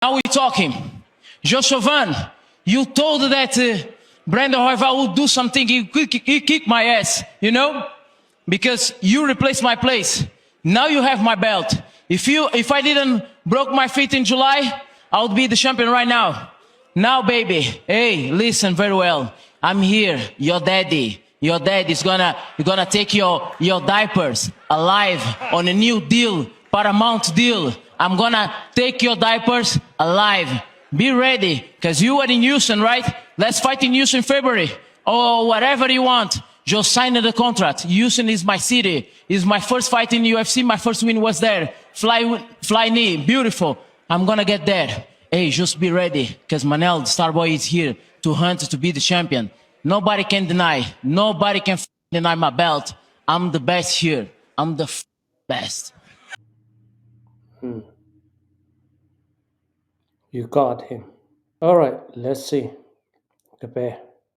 Now we're talking. Joshovan, you told that Brandon Royval would do something. He kicked my ass, you know? Because you replaced my place. Now you have my belt. If I didn't broke my feet in July, I would be the champion right now. Now, baby, hey, listen very well. I'm here, your daddy. Your dad is gonna take your diapers alive on a new deal, Paramount deal. I'm gonna take your diapers alive. Be ready, because you are in Houston, right? Let's fight in Houston in February, or whatever you want. Just sign the contract. Houston is my city. It's my first fight in UFC. My first win was there. Fly knee, beautiful. I'm gonna get there. Hey, just be ready, because Manel, Starboy, is here to hunt to be the champion. Nobody can deny. Nobody can deny my belt. I'm the best here. I'm the best. You got him. All right, let's see. Kape.